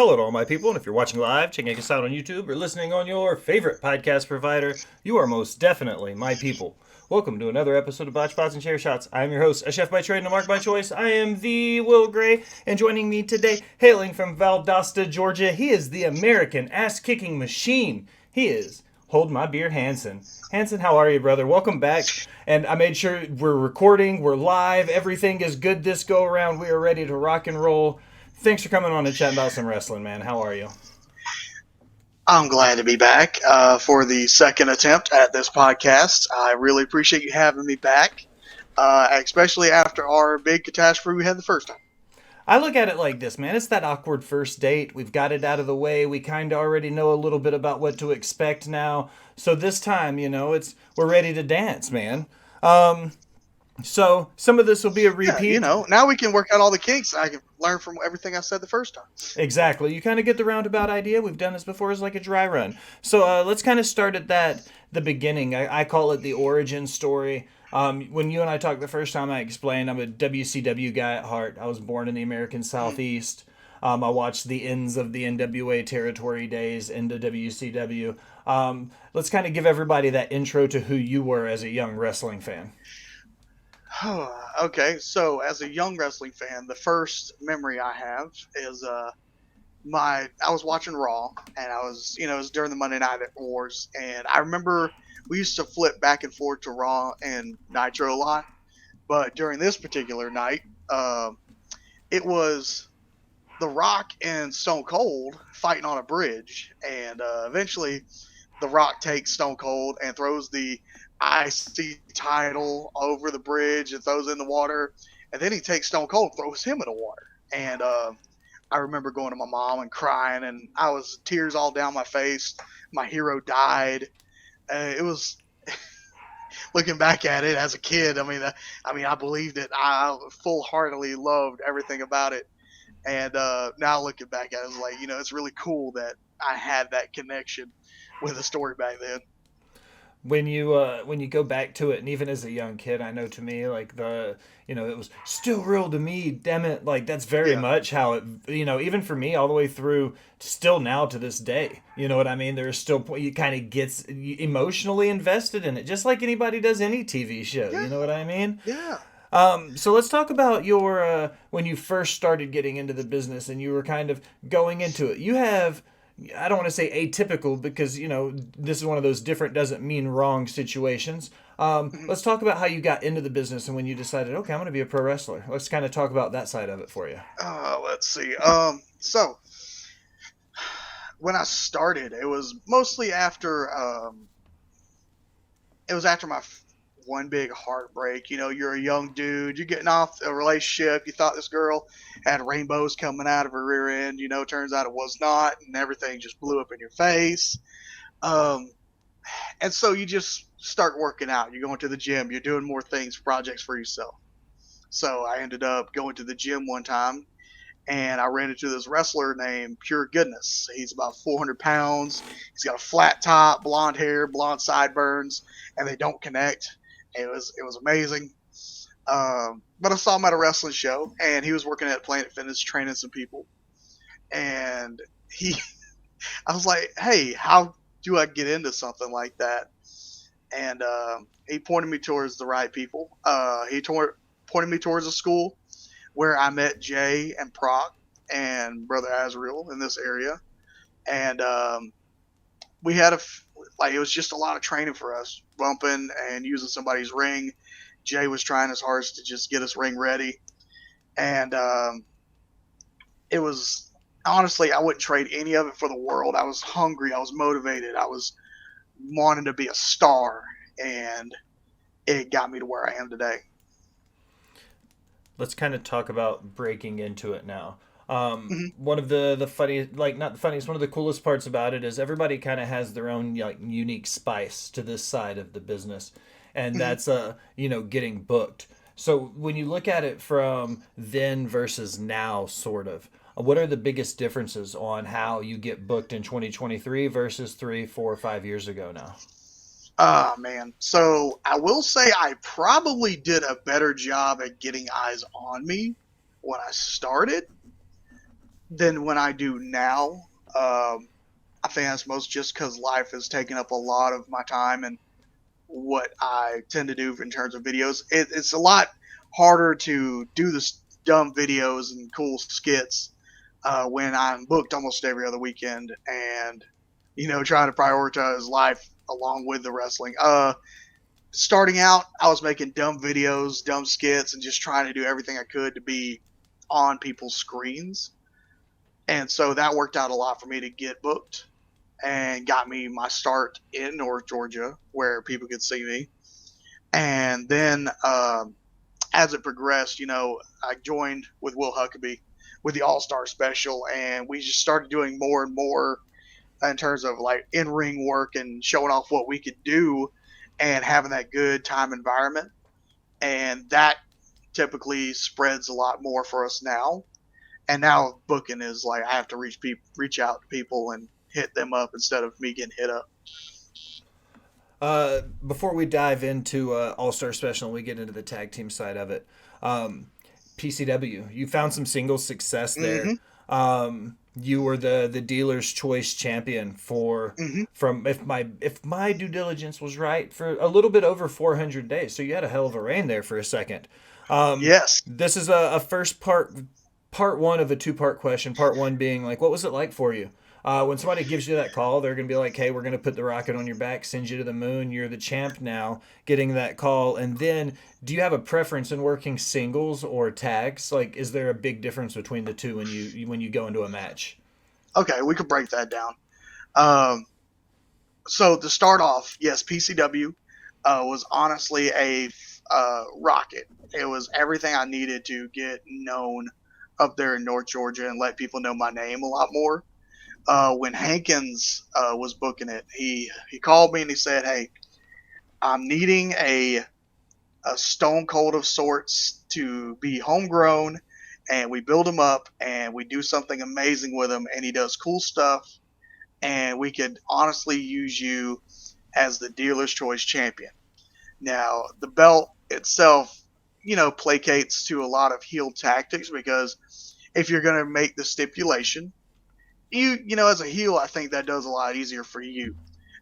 Hello to all my people, and if you're watching live, checking us out on YouTube, or listening on your favorite podcast provider, you are most definitely my people. Welcome to another episode of Botched, and Chair Shots. I am your host, a chef by trade and a mark by choice. I am the Will Gray, and joining me today, hailing from Valdosta, Georgia, he is the American ass-kicking machine. He is Hold My Beer Hanson. Hanson, how are you, brother? Welcome back. And I made sure we're recording, we're live, everything is good this go around. We are ready to rock and roll. Thanks for coming on and chatting about some wrestling, man. How are you? I'm glad to be back for the second attempt at this podcast. I really appreciate you having me back, especially after our big catastrophe we had the first time. I look at it like this, man. It's that awkward first date. We've got it out of the way. We kind of already know a little bit about what to expect now. So this time, we're ready to dance, man. So some of this will be a Yeah, repeat. now we can work out all the kinks. I can learn from everything I said the first time. Exactly. You kind of get the roundabout idea. We've done this before as like a dry run. So let's kind of start at the beginning. I call it the origin story. When you and I talked the first time, I explained I'm a WCW guy at heart. I was born in the American Southeast. I watched the ends of the NWA territory days into WCW. Let's kind of give everybody that intro to who you were as a young wrestling fan. Okay, so as a young wrestling fan, the first memory I have is I was watching Raw, and it was during the Monday Night Wars, and I remember we used to flip back and forth to Raw and Nitro a lot, but during this particular night, it was The Rock and Stone Cold fighting on a bridge, and eventually The Rock takes Stone Cold and throws the IC title over the bridge and throws it in the water, and then he takes Stone Cold and throws him in the water, and I remember going to my mom and crying, and I was tears all down my face. My hero died. It was looking back at it as a kid. I believed it. I full heartedly loved everything about it. And now looking back at it, it's like it's really cool that I had that connection with the story back then. When you go back to it, and even as a young kid, I know to me like it was still real to me. Damn it, like that's very Yeah, much how it even for me all the way through still now to this day. You know what I mean? There's still you kind of gets emotionally invested in it, just like anybody does any TV show. yeah, You know what I mean? yeah. So let's talk about your when you first started getting into the business and you were kind of going into it. You have I don't want to say atypical because this is one of those different doesn't mean wrong situations. Mhm. Let's talk about how you got into the business and when you decided, okay, I'm going to be a pro wrestler. Let's kind of talk about that side of it for you. Let's see. So when I started, it was mostly after my one big heartbreak. You're a young dude, you're getting off a relationship. You thought this girl had rainbows coming out of her rear end. Turns out it was not, and everything just blew up in your face. Um, and so you just start working out. You're going to the gym. You're doing more things, projects for yourself. So I ended up going to the gym one time, and I ran into this wrestler named Pure Goodness. He's about 400 pounds. He's got a flat top, blonde hair, blonde sideburns, and they don't connect. It was amazing. But I saw him at a wrestling show, and he was working at Planet Fitness training some people. And I was like, "Hey, how do I get into something like that?" And he pointed me towards the right people. Pointed me towards a school where I met Jay and Proc and Brother Azrael in this area, and we had it was just a lot of training for us, bumping and using somebody's ring. Jay was trying his hardest to just get us ring ready, and it was honestly I wouldn't trade any of it for the world. I was hungry, I was motivated, I was wanting to be a star, and it got me to where I am today. Let's kind of talk about breaking into it now. Hmm. One of the funny, like not the funniest, one of the coolest parts about it is everybody kind of has their own like unique spice to this side of the business, and Hmm. that's getting booked. So when you look at it from then versus now, sort of, what are the biggest differences on how you get booked in 2023 versus 3, 4, 5 years ago now? Ah, man. So I will say I probably did a better job at getting eyes on me when I started, than when I do now. Um, I think that's most just because life has taken up a lot of my time and what I tend to do in terms of videos. It's a lot harder to do this dumb videos and cool skits when I'm booked almost every other weekend and trying to prioritize life along with the wrestling. Starting out, I was making dumb videos, dumb skits, and just trying to do everything I could to be on people's screens. And so that worked out a lot for me to get booked and got me my start in North Georgia where people could see me. And then as it progressed, I joined with Will Huckabee with the All Star Special, and we just started doing more and more in terms of like in ring work and showing off what we could do and having that good time environment. And that typically spreads a lot more for us now. And now booking is like I have to reach out to people and hit them up instead of me getting hit up. Before we dive into All Star Special and we get into the tag team side of it, um, PCW, you found some singles success there. Mm-hmm. You were the dealer's choice champion for Mm-hmm. from if my due diligence was right for a little bit over 400 days. So you had a hell of a reign there for a second. Yes. This is a first part one of a two-part question. Part one being like, what was it like for you? When somebody gives you that call, they're going to be like, hey, we're going to put the rocket on your back, send you to the moon. You're the champ now, getting that call. And then, do you have a preference in working singles or tags? Like, is there a big difference between the two when you go into a match? Okay, we could break that down. Um, so to start off, yes, PCW was honestly a rocket. It was everything I needed to get known up there in North Georgia and let people know my name a lot more. When Hankins was booking it, he called me and he said, "Hey, I'm needing a stone cold of sorts to be homegrown, and we build him up and we do something amazing with him, and he does cool stuff, and we could honestly use you as the dealer's choice champion." Now, the belt itself, placates to a lot of heel tactics because if you're going to make the stipulation, as a heel, I think that does a lot easier for you.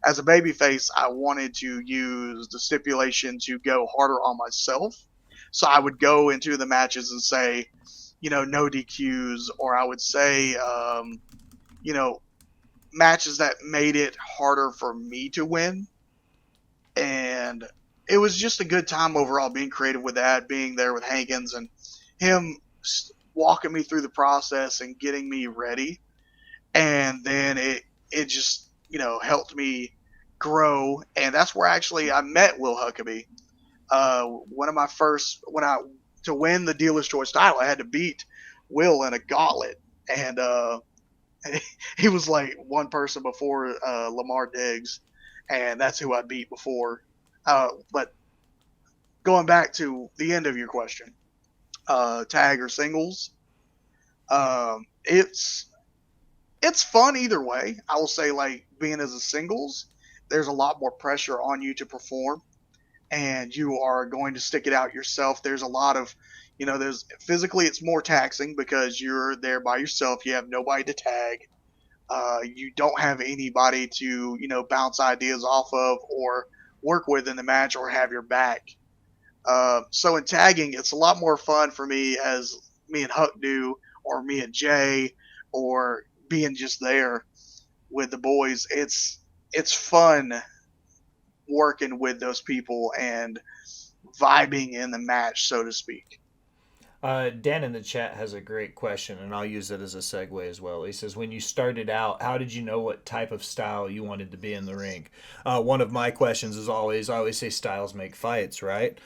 As a babyface, I wanted to use the stipulation to go harder on myself. So I would go into the matches and say, no DQs, or I would say, you know, matches that made it harder for me to win. And it was just a good time overall being creative with that, being there with Hankins and him walking me through the process and getting me ready. And then it just helped me grow, and that's where actually I met Will Huckabee. One of my first when I to win the dealer's choice title, I had to beat Will in a gauntlet, and he was like one person before Lamar Diggs, and that's who I beat before. But going back to the end of your question, tag or singles, it's fun either way. I will say, like, being as a singles, there's a lot more pressure on you to perform, and you are going to stick it out yourself. There's a lot of, there's physically it's more taxing because you're there by yourself. You have nobody to tag. You don't have anybody to, bounce ideas off of or work with in the match or have your back. So in tagging, it's a lot more fun for me as me and Huck do, or me and Jay, or being just there with the boys. It's fun working with those people and vibing in the match, so to speak. Dan in the chat has a great question, and I'll use it as a segue as well. He says, when you started out, how did you know what type of style you wanted to be in the ring? One of my questions is always, I always say styles make fights, right?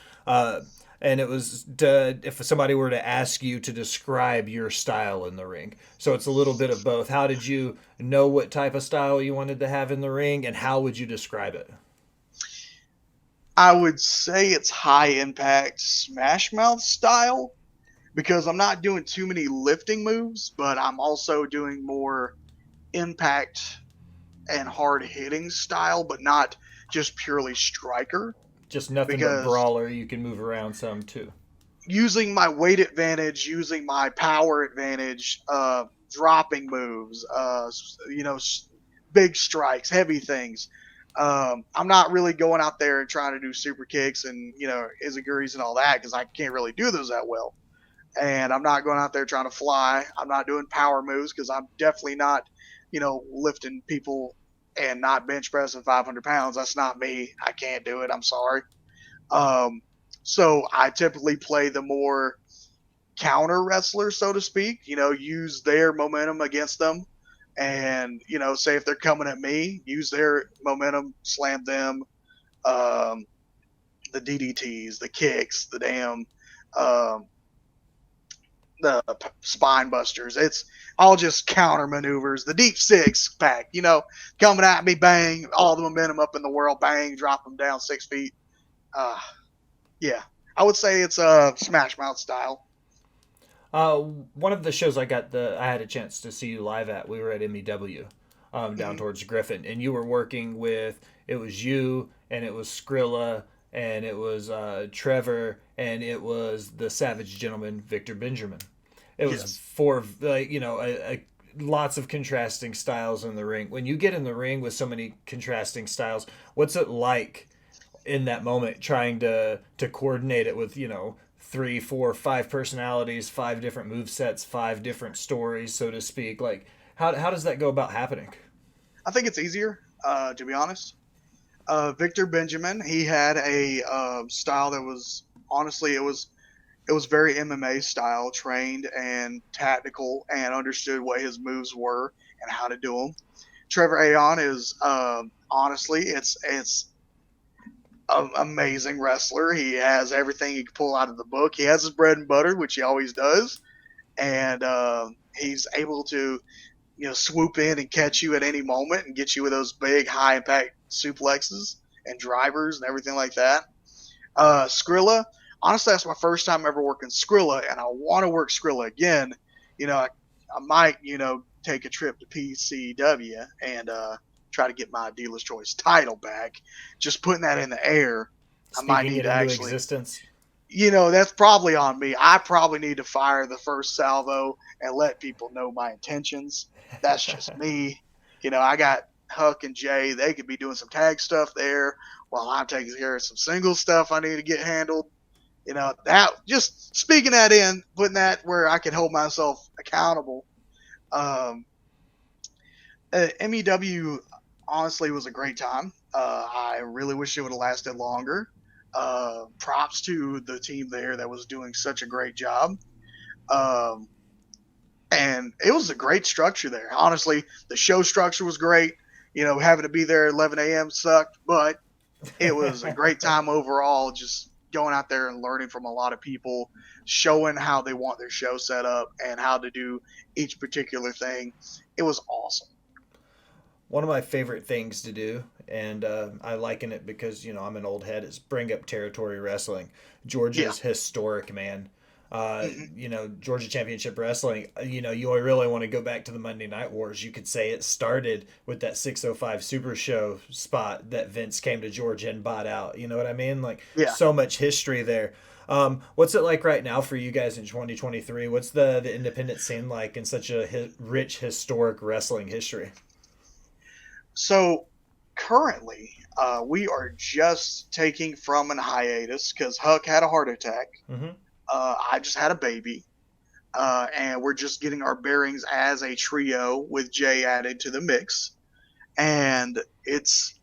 And it was if somebody were to ask you to describe your style in the ring. So it's a little bit of both. How did you know what type of style you wanted to have in the ring, and how would you describe it? I would say it's high impact smash mouth style because I'm not doing too many lifting moves, but I'm also doing more impact and hard hitting style, but not just purely striker. Just nothing but Because brawler. You can move around some too. using my weight advantage, using my power advantage, dropping moves, big strikes, heavy things. I'm not really going out there and trying to do super kicks and izaguris and all that because I can't really do those that well. And I'm not going out there trying to fly. I'm not doing power moves because I'm definitely not, lifting people and not bench pressing 500 pounds. That's not me. I can't do it. I'm sorry. Um, so I typically play the more counter wrestler, so to speak, use their momentum against them. And, say if they're coming at me, use their momentum, slam them, um, the DDTs, the kicks, the damn, um, the spine busters. It's all just counter maneuvers. The deep six pack, coming at me, bang, all the momentum up in the world, bang, drop them down 6 feet. Uh, yeah, I would say it's a Smash Mouth style. Uh, One of the shows I had a chance to see you live at. We were at MEW, down Mm-hmm. towards Griffin, and you were working with. It was you, and it was Skrilla, and it was Trevor, and it was the Savage Gentleman Victor Benjamin. It was Yes. four, like lots of contrasting styles in the ring. When you get in the ring with so many contrasting styles, what's it like in that moment trying to coordinate it with three, four, five personalities, five different move sets, five different stories, so to speak. Like how does that go about happening? I think it's easier, to be honest. Victor Benjamin, he had a style that was honestly it was very MMA style, trained and tactical, and understood what his moves were and how to do them. Trevor Aon is honestly it's an amazing wrestler. He has everything he can pull out of the book. He has his bread and butter, which he always does, and he's able to swoop in and catch you at any moment and get you with those big high impact suplexes and drivers and everything like that. Skrilla, honestly, that's my first time ever working Skrilla, and I want to work Skrilla again. I might, take a trip to PCW and try to get my dealer's choice title back. Just putting that in the air, I might Speaking need it to into actually, existence. that's probably on me. I probably need to fire the first salvo and let people know my intentions. That's just me. I got Huck and Jay. They could be doing some tag stuff there while I'm taking care of some single stuff I need to get handled. That just speaking that in, putting that where I can hold myself accountable. Um, MEW honestly was a great time. I really wish it would have lasted longer. Props to the team there that was doing such a great job. Um, and it was a great structure there. Honestly, the show structure was great. Having to be there at 11 a.m. sucked, but it was a great time overall. Just going out there and learning from a lot of people, showing how they want their show set up and how to do each particular thing. It was awesome. One of my favorite things to do, and I liken it because I'm an old head, is bring up territory wrestling. Yeah. Georgia's historic, man. Hmm. Georgia Championship Wrestling. You really want to go back to the Monday Night Wars. You could say it started with that 605 Super Show spot that Vince came to Georgia and bought out. You know what I mean? Like Yeah. so much history there. What's it like right now for you guys in 2023? What's the independent scene like in such a rich historic wrestling history? So currently, we are just taking from an hiatus because Huck had a heart attack. Mm-hmm. I just had a baby. And we're just getting our bearings as a trio with Jay added to the mix. And it's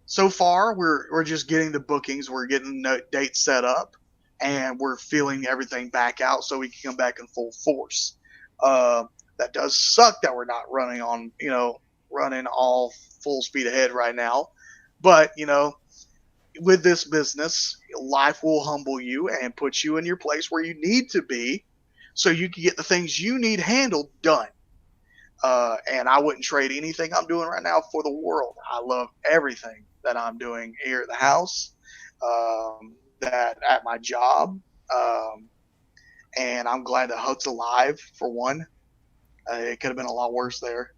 so far we're just getting the bookings, we're getting the dates set up, and we're feeling everything back out so we can come back in full force. Uh, that does suck that we're not running all full speed ahead right now, but with this business, life will humble you and put you in your place where you need to be so you can get the things you need handled done. And I wouldn't trade anything I'm doing right now for the world. I love everything that I'm doing here at the house, that at my job. Um, and I'm glad that Huck's alive for one. It could have been a lot worse there.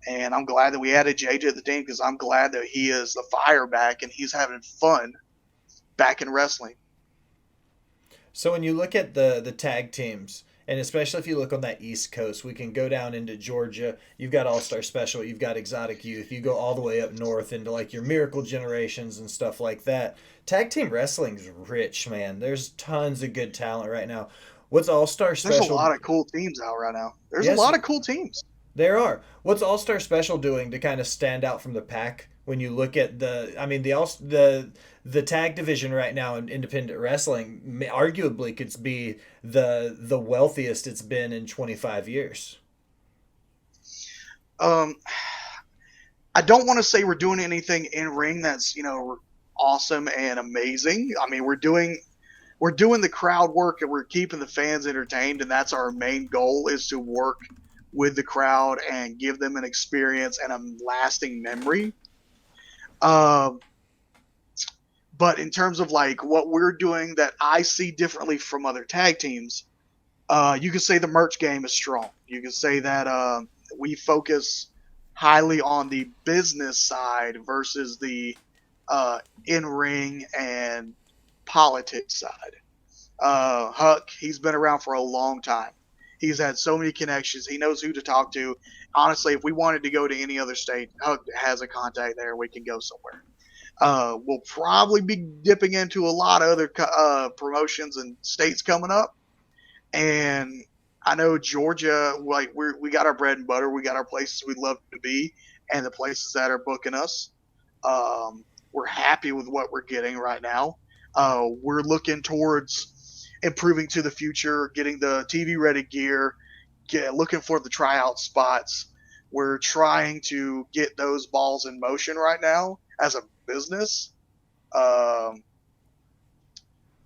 And I'm glad that we added Jay to the team because I'm glad that he is the fire back and he's having fun back in wrestling. So when you look at the tag teams And especially if you look on that East Coast, we can go down into Georgia. You've got All Star Special, you've got Exotic Youth. You go all the way up north into like your Miracle Generations and stuff like that. Tag team wrestling's rich, man. There's tons of good talent right now. What's All Star There's a Special? lot of cool teams out right now. There's a Yes, lot of cool teams. there are. What's All Star Special doing to kind of stand out from the pack when you look at the tag division right now in independent wrestling? Arguably, could be the wealthiest it's been in 25 years. Um, I don't want to say we're doing anything in ring that's awesome and amazing. I mean, we're doing the crowd work and we're keeping the fans entertained, and that's our main goal, is to work with the crowd and give them an experience and a lasting memory. Um, but in terms of like what we're doing that I see differently from other tag teams, you could say the merch game is strong. You could say that we focus highly on the business side versus the in-ring and politics side. Huck, he's been around for a long time. He's had so many connections. He knows who to talk to. Honestly, if we wanted to go to any other state, Huck has a contact there. We can go somewhere. We'll probably be dipping into a lot of other promotions and states coming up. And I know Georgia, like we got our bread and butter. We got our places we'd love to be, and the places that are booking us. We're happy with what we're getting right now. We're looking towards improving to the future, getting the TV ready gear, looking for the tryout spots. We're trying to get those balls in motion right now as a business. Um,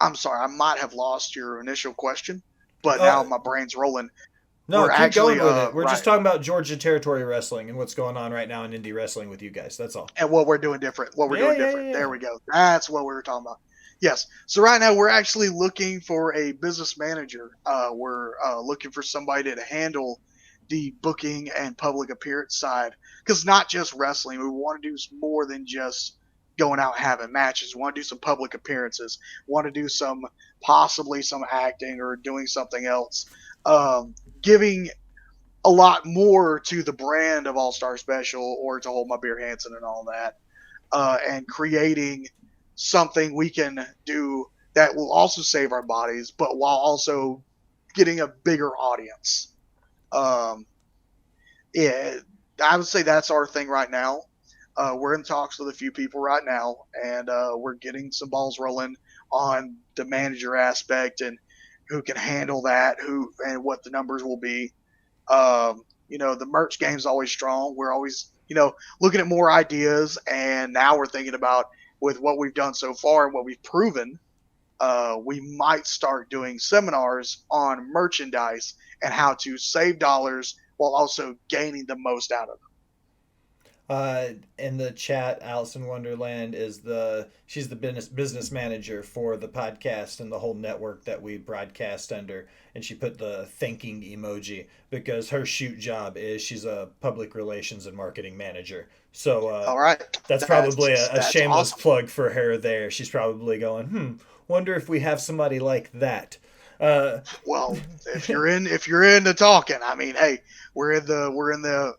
I'm sorry, I might have lost your initial question, but now Uh, my brain's rolling. no, We're keep actually going with it. We're just right, talking about Georgia territory wrestling and what's going on right now in indie wrestling with you guys. That's all. and what we're doing different. What we're Yeah, doing yeah, yeah, different. There yeah. we go. That's what we were talking about. Yes. So right now we're actually looking for a business manager. We're looking for somebody to handle the booking and public appearance side, because not just wrestling. We want to do more than just going out and having matches. We want to do some public appearances. We want to do possibly some acting or doing something else. Giving a lot more to the brand of All Star Special or to hold My Beer Hanson and all that, and creating something we can do that will also save our bodies, but while also getting a bigger audience. Um, yeah, I would say that's our thing right now. We're in talks with a few people right now, and we're getting some balls rolling on the manager aspect and who can handle that, who and what the numbers will be. The merch game's always strong. We're always, looking at more ideas, and now we're thinking about, with what we've done so far and what we've proven, we might start doing seminars on merchandise and how to save dollars while also gaining the most out of them. In the chat, Alice in Wonderland she's the business manager for the podcast and the whole network that we broadcast under, and she put the thanking emoji because her shoot job is she's a public relations and marketing manager. So All right, that's probably that's a that's shameless awesome. plug for her there. She's probably going, wonder if we have somebody like that. Uh, Well, if you're into talking, I mean, hey, we're in the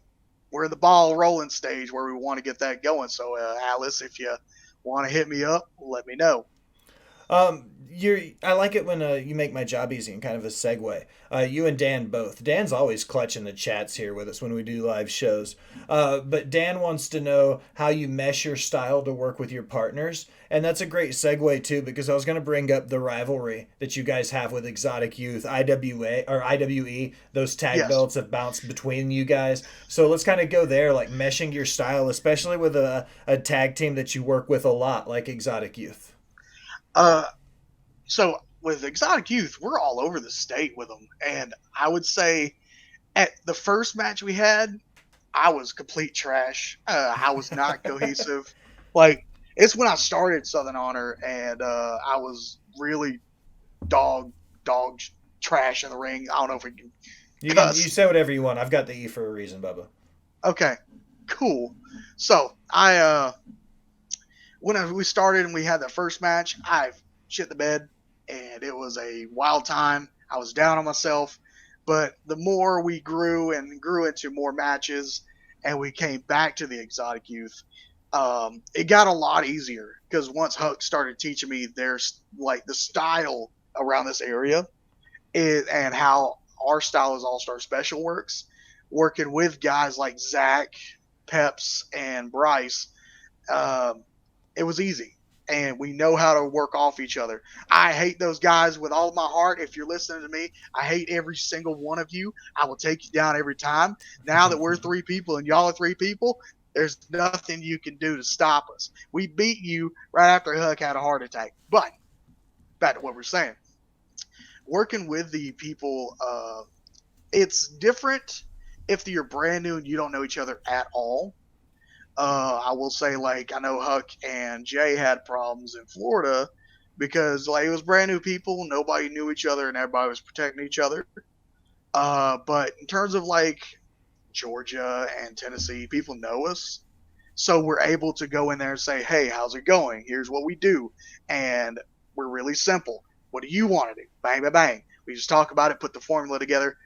ball rolling stage where we want to get that going. So, Alice, if you want to hit me up, let me know. I like it when you make my job easy and kind of a segue. You and Dan both. Dan's always clutch in the chats here with us when we do live shows. But Dan wants to know how you mesh your style to work with your partners, and that's a great segue too because I was going to bring up the rivalry that you guys have with Exotic Youth, IWA or IWE. Those tag Yes. belts have bounced between you guys. So let's kind of go there, like meshing your style, especially with a tag team that you work with a lot, like Exotic Youth. Uh, so with Exotic Youth, we're all over the state with them, and I would say at the first match we had, I was complete trash. I was not cohesive. Like, it's when I started Southern Honor, and I was really dog dog trash in the ring. I don't know if we can You cuss. say whatever you want. I've got the E for a reason, Bubba. Okay, cool. So I when we started and we had that first match, I shit the bed, and it was a wild time. I was down on myself. But the more we grew and grew into more matches, and we came back to the exotic youth, it got a lot easier because once Huck started teaching me there's like the style around this area and how our style as All Star Special works, working with guys like Zach, Peps, and Bryce, um, it was easy. And we know how to work off each other. I hate those guys with all of my heart. If you're listening to me, I hate every single one of you. I will take you down every time. Now that we're three people and y'all are three people, there's nothing you can do to stop us. We beat you right after Huck had a heart attack. But back to what we're saying. Working with the people, it's different if you're brand new and you don't know each other at all. I will say, like, I know Huck and Jay had problems in Florida because, like, it was brand new people, nobody knew each other, and everybody was protecting each other. But in terms of like Georgia and Tennessee, people know us, so we're able to go in there and say, "Hey, how's it going? Here's what we do," and we're really simple. What do you want to do? Bang, bang, bang. We just talk about it, put the formula together,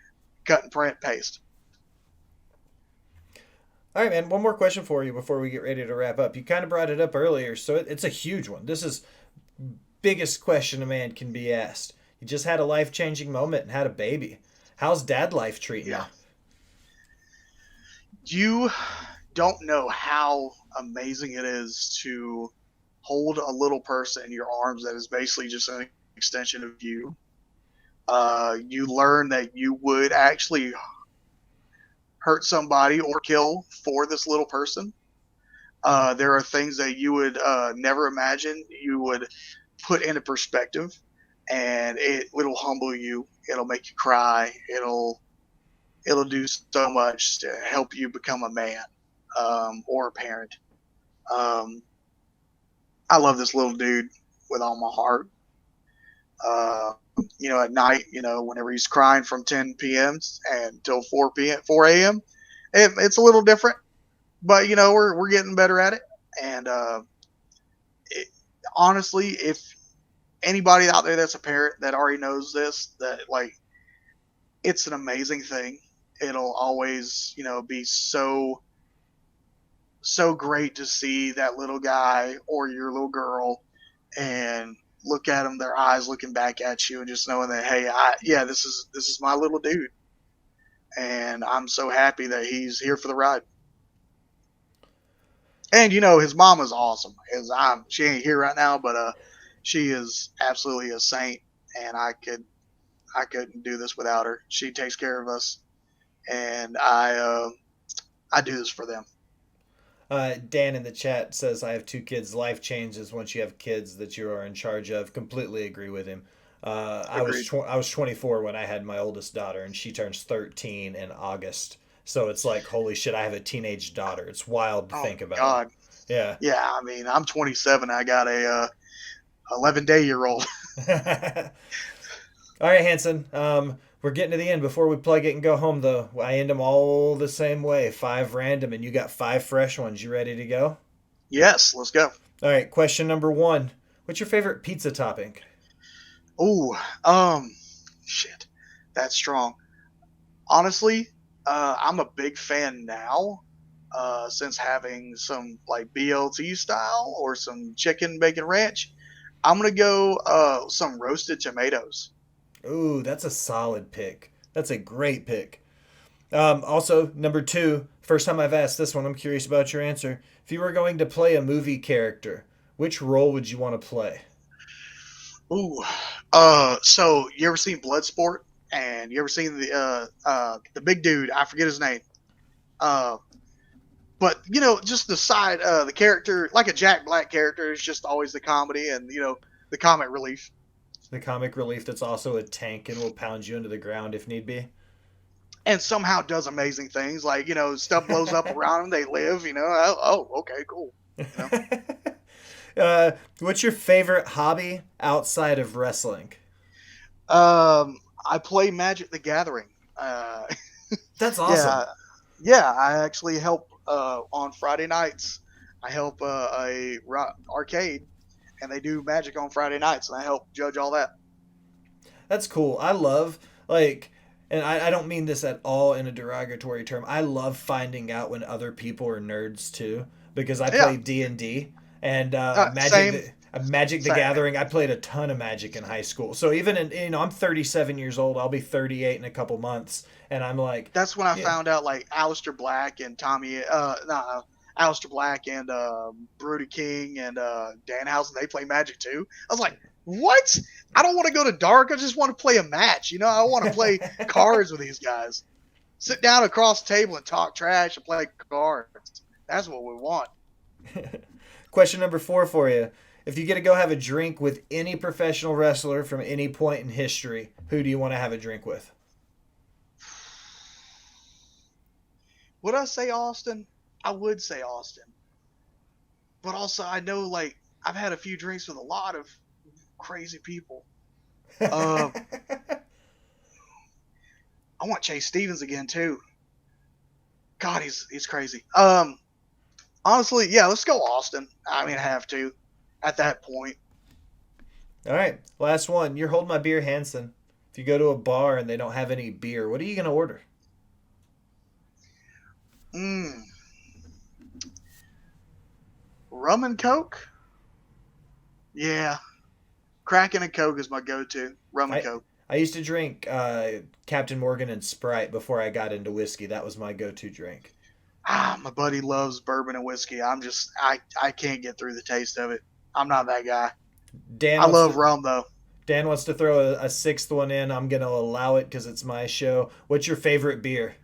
cut and print, paste. All right, man. One more question for you before we get ready to wrap up. You kind of brought it up earlier, so it's a huge one. This is biggest question a man can be asked. You just had a life changing moment and had a baby. How's dad life treating you? Yeah. You don't know how amazing it is to hold a little person in your arms that is basically just an extension of you. You learn that you would actually hurt somebody or kill for this little person. There are things that you would never imagine you would put into perspective, and it'll humble you. It'll make you cry. It'll do so much to help you become a man or a parent. Um, I love this little dude with all my heart. Uh, at night, whenever he's crying from 10 p.m. until 4 a.m., it's a little different, but we're getting better at it. And it, honestly, if anybody out there that's a parent that already knows this, that like it's an amazing thing. It'll always, be so great to see that little guy or your little girl and look at them, their eyes looking back at you, and just knowing that, hey, this is my little dude, and I'm so happy that he's here for the ride. And his mama's awesome. She ain't here right now, but she is absolutely a saint, and I couldn't do this without her. She takes care of us, and I do this for them. Dan in the chat says, I have two kids. Life changes once you have kids that you are in charge of. Completely agree with him. Agreed. I was 24 when I had my oldest daughter, and she turns 13 in August. So it's like, holy shit, I have a teenage daughter. It's wild to Oh think about. God. Yeah. Yeah, I mean, I'm 27. I got a 11-day-year-old. All right, Hanson. We're getting to the end. Before we plug it and go home, though, I end them all the same way. 5 random, and you got 5 fresh ones. You ready to go? Yes, let's go. All right. Question number 1. What's your favorite pizza topping? Ooh, shit, that's strong. Honestly, I'm a big fan now. Since having some like BLT style or some chicken bacon ranch, I'm gonna go some roasted tomatoes. Ooh, that's a solid pick. That's a great pick. Also, number 2. First time I've asked this one. I'm curious about your answer. If you were going to play a movie character, which role would you want to play? Ooh, so you ever seen Bloodsport? And you ever seen the big dude? I forget his name. Uh, but just the character, like a Jack Black character, is just always the comedy and the comic relief, The comic relief that's also a tank and will pound you into the ground if need be. and somehow does amazing things. Like stuff blows up around them, they live. Oh, okay, cool. You know, What's your favorite hobby outside of wrestling? I play Magic the Gathering. Uh, That's yeah, awesome. yeah. I actually help on Friday nights. I help arcade, and they do Magic on Friday nights, and I help judge all that. That's cool. I love like and I don't mean this at all in a derogatory term. I love finding out when other people are nerds too, because I Yeah, play D&D and same, Magic the same. Gathering. I played a ton of Magic in high school. So even in, I'm 37 years old. I'll be 38 in a couple months, and I'm like, That's when I yeah. found out like Aleister Black and Aleister Black and Brody King and Danhausen, they play Magic too. I was like, what? I don't want to go to dark. I just want to play a match. You know, I want to play cards with these guys. Sit down across the table and talk trash and play cards. That's what we want. Question number 4 for you. If you get to go have a drink with any professional wrestler from any point in history, who do you want to have a drink with? Would I say Austin? I would say Austin. But also, I know like I've had a few drinks with a lot of crazy people. Uh, I want Chase Stevens again too. God, he's crazy. Honestly, yeah, let's go Austin. I mean, I have to at that point. All right, last one. You're holding my beer, Hanson. If you go to a bar and they don't have any beer, what are you gonna order? Mm, rum and Coke? Yeah, Kraken and Coke is my go-to. Rum and I Coke. I used to drink Captain Morgan and Sprite before I got into whiskey. That was my go-to drink. My buddy loves bourbon and whiskey. I can't get through the taste of it. I'm not that guy. Dan I wants love to rum though. Dan wants to throw a sixth one in. I'm gonna allow it because it's my show. What's your favorite beer?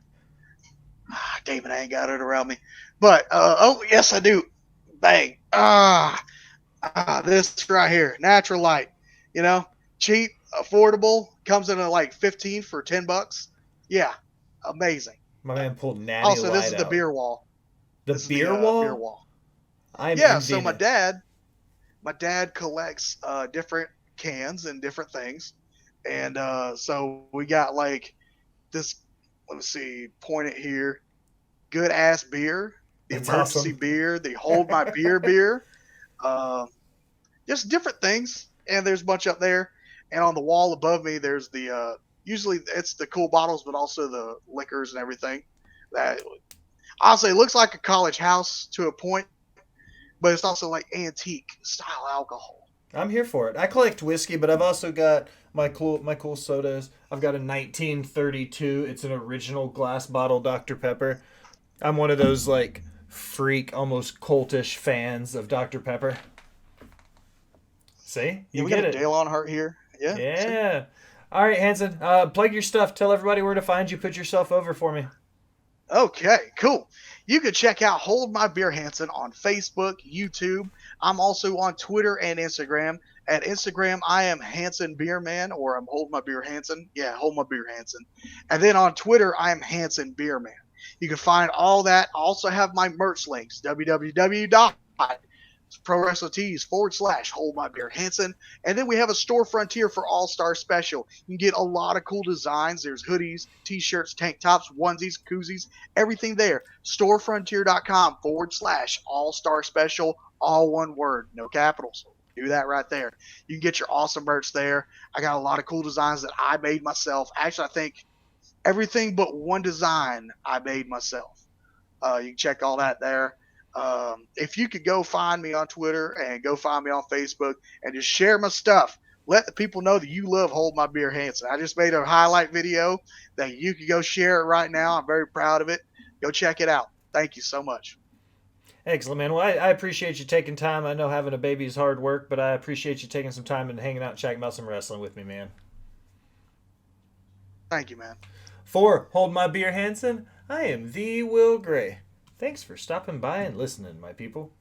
Damn it, I ain't got it around me. But oh yes, I do. Bang. This right here, Natural Light. You know, cheap, affordable, comes in at like 15 for $10. Yeah, amazing. My man pulled Natty Also, this Light is the out. beer wall. The This is the beer beer wall? wall. I'm Yeah. So envying it. my dad collects different cans and different things, and so we got like this. Let me see. Point it here. Good ass beer. The That's emergency awesome. beer. The hold my beer. Uh, just different things. And there's a bunch up there. And on the wall above me, there's the usually it's the cool bottles, but also the liquors and everything. That honestly, it looks like a college house to a point, but it's also like antique style alcohol. I'm here for it. I collect whiskey, but I've also got my cool sodas. I've got a 1932. It's an original glass bottle Dr Pepper. I'm one of those like freak, almost cultish fans of Dr Pepper. See, Yeah, you we got get a it. Dale on heart here. Yeah. See? Yeah. All right, Hanson. Plug your stuff. Tell everybody where to find you. Put yourself over for me. Okay, cool. You can check out Hold My Beer Hanson on Facebook, YouTube. I'm also on Twitter and Instagram. At Instagram, I am Hanson Beerman, or I'm Hold My Beer Hanson. Yeah, Hold My Beer Hanson. And then on Twitter, I am Hanson Beerman. You can find all that. I also have my merch links, www.prowrestlertees.com/, Hold My Beer Hanson. And then we have a store frontier for All Star Special. You can get a lot of cool designs. There's hoodies, t-shirts, tank tops, onesies, koozies, everything there. Storefrontier.com/, All Star Special, all one word, no capitals. Do that right there. You can get your awesome merch there. I got a lot of cool designs that I made myself. Actually, I think everything but one design I made myself. You can check all that there. If you could go find me on Twitter and go find me on Facebook and just share my stuff, let the people know that you love Hold My Beer Hanson. I just made a highlight video that you can go share it right now. I'm very proud of it. Go check it out. Thank you so much. Excellent, man. Well, I appreciate you taking time. I know having a baby is hard work, but I appreciate you taking some time and hanging out and chatting about some wrestling with me, man. Thank you, man. For Hold My Beer Hanson, I am the Will Gray. Thanks for stopping by and listening, my people.